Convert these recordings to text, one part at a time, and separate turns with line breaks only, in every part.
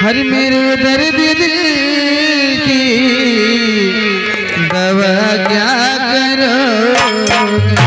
हर मेरे दर्द दिल की दवा क्या करोगे।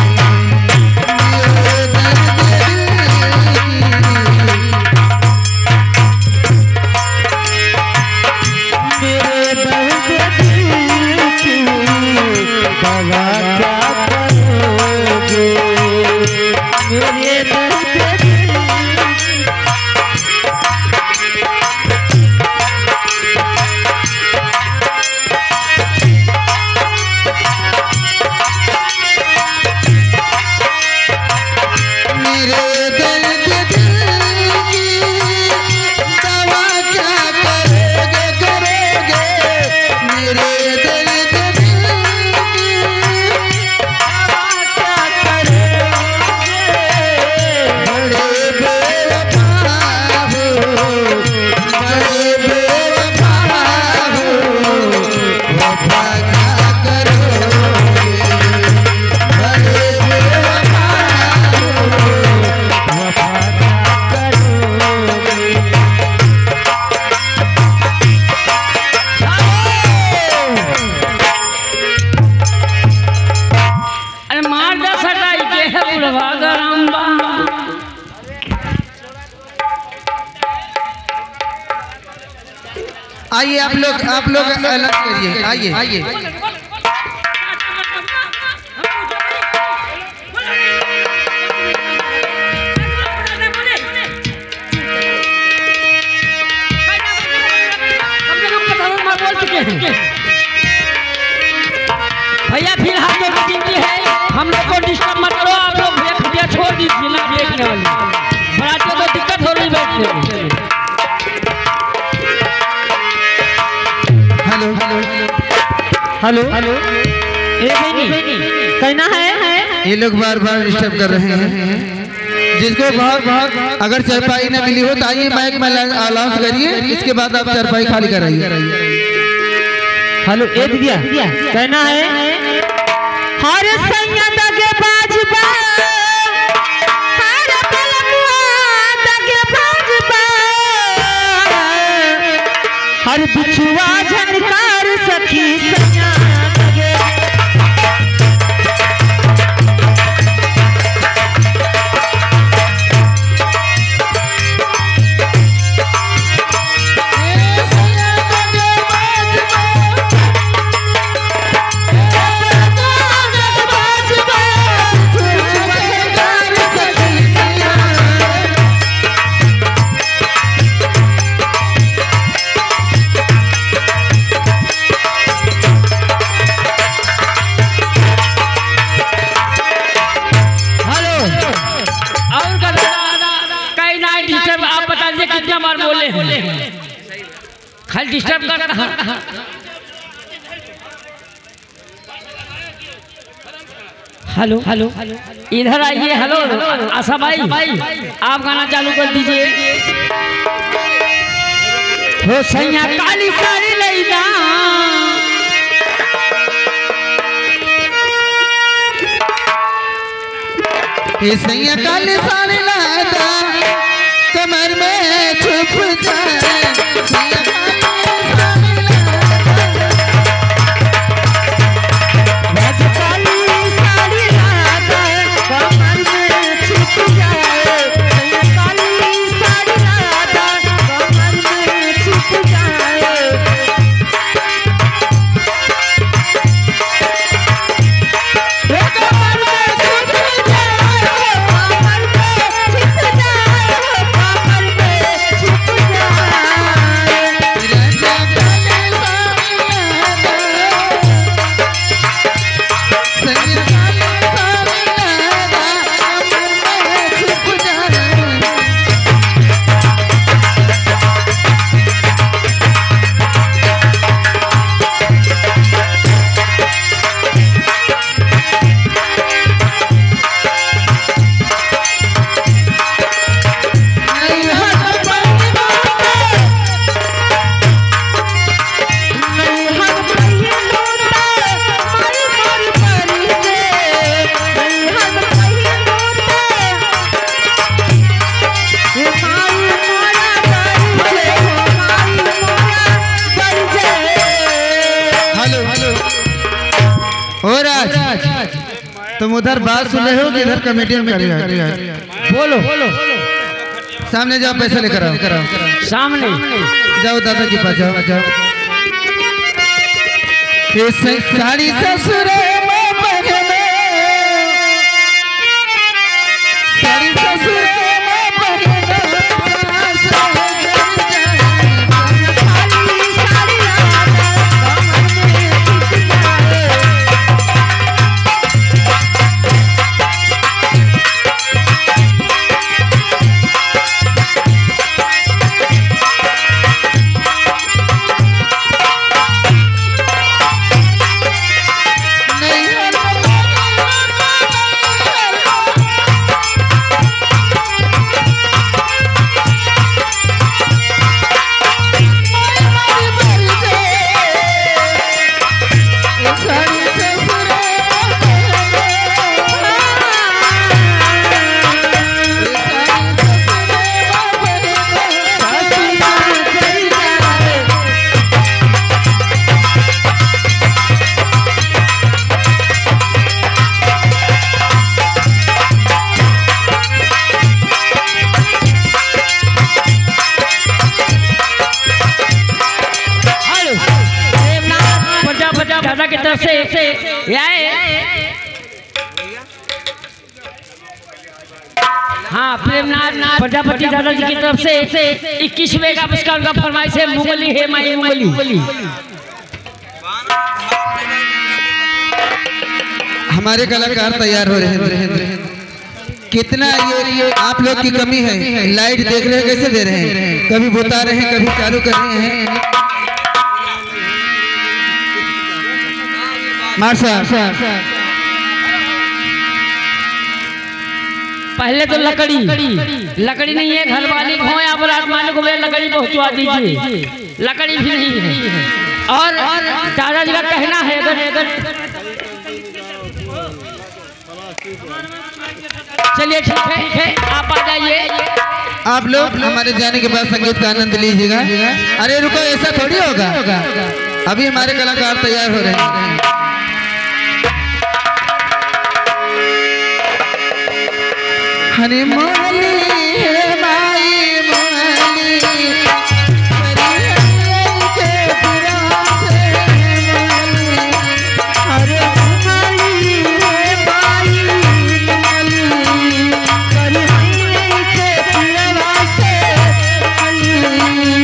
आइए आप लोग अलग करिए। आइए
भैया फिलहाल तो मीटिंग की है, हम लोग को डिस्टर्ब मत करो। आप लोग भैया छोड़ दीजिए ना देखने वाली, बरातियों को दिक्कत हो रही बैठने में। हेलो हेलो ए बहनी कहना है,
ये लोग बार बार डिस्टर्ब कर रहे हैं। जिसको बहुत अगर चारपाई न मिली हो तो आइए माइक में अनाउंस करिए, इसके बाद आप चारपाई खाली कराइए।
हेलो ए दीदिया कहना है, हर सैया दगे बाजबा, हर बलमुआ दगे बाजबा, हर बिछुआ झनकार सखी सैया दगे। कितना बार बोले खाली डिस्टर्ब कर रहा। हेलो हेलो इधर आइए। हेलो आशा भाई आप गाना चालू कर दीजिए। हो सैया काली साड़ी लईदा,
सैया काली साड़ी लादा, कमर में छुप जाए। तुम उधर बात सुन रहे हो कि इधर कमेटी में
बोलो
सामने जाओ, पैसा लेकर आओ।
सामने
जाओ दादा के पास जाओ। साड़ी ससुर साड़ी ससुर दादा की तरफ से हाँ प्रेमनाथ प्रजापति दादाजी की तरफ से 21वें का पुरस्कार का फरमाइश है। मुंगली है माई मुंगली। हमारे कलाकार तैयार हो रहे हैं। कितना ये आप लोग की कमी है। लाइट देख रहे हैं कैसे दे रहे हैं, कभी बुता रहे हैं कभी चालू कर रहे हैं।
पहले तो लकड़ी नहीं है, घर मालिक हो या बरात मालिक हो, लकड़ी पहुंचवा दीजिए। लकड़ी भी नहीं है। और दादाजी का कहना है अगर चलिए ठीक है आप आ जाइए।
आप लोग हमारे जाने के बाद संगीत का आनंद लीजिएगा। अरे रुको, ऐसा थोड़ी होगा, अभी हमारे कलाकार तैयार हो रहे हैं। हरे मोहली है माई मोहली के पिरासे मोहली। हरे मोहली है माई मोहली के पिरासे मोहली।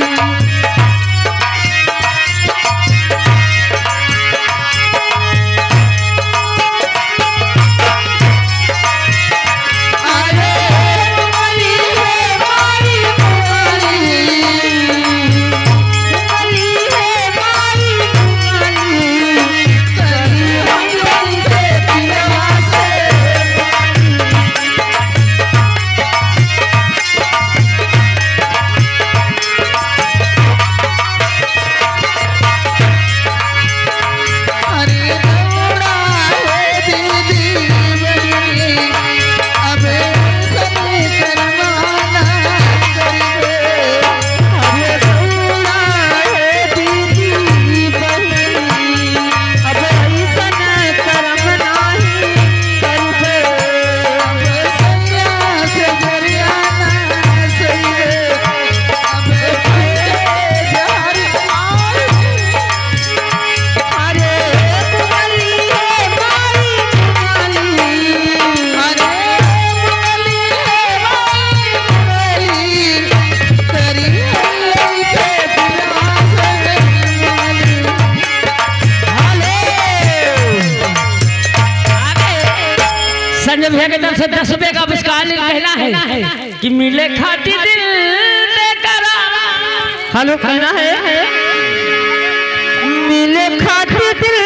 भैया की तरफ से 10 रुपए का पुरस्कार कहना है कि मिले खाती दिल बेकरार। हेलो कहना है मिले खाती दिल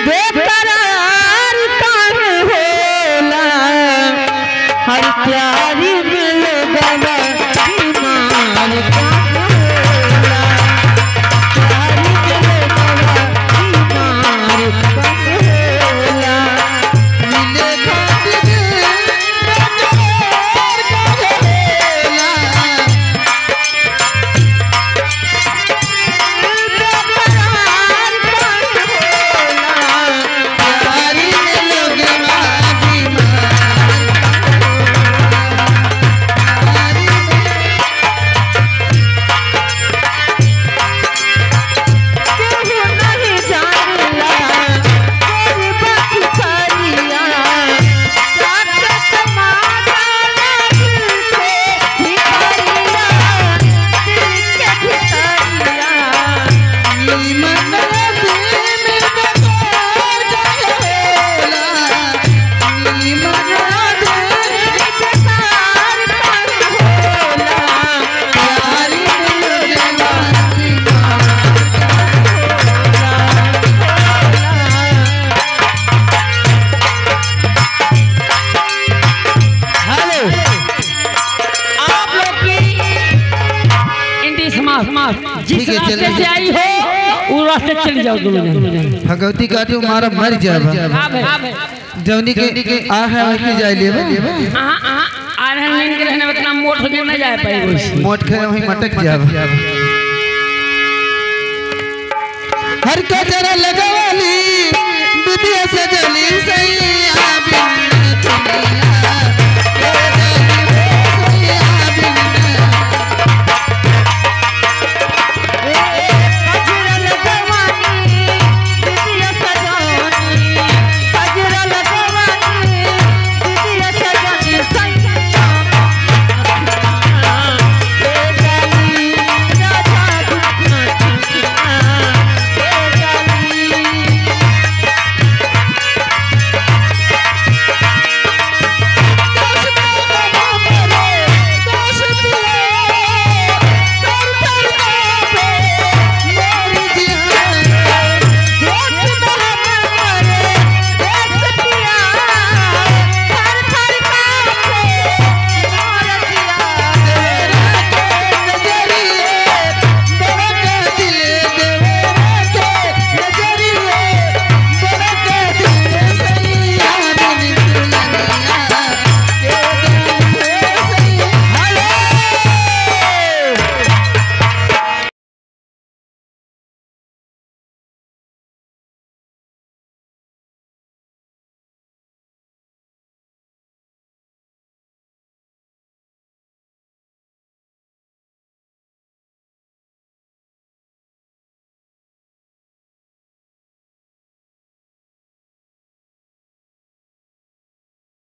बेकरार काहे होला। हर प्यारी मिल गवा ईमान काहे होला। प्यारी मिल गवा ईमान काहे होला।
प्यारी
जिस रास्ते से आई हो वो रास्ते चली जाओ दोनों जन।
भगवती का तू मारा मर जाब जवनी के आ है वही जाए लेबा
आ रहे नींद के रहने उतना मोट हो के नहीं जा पाएगी
मोट खे वही मटक जाब हर का जरा लगवाली बिटिया सजली सैया बिन दुनिया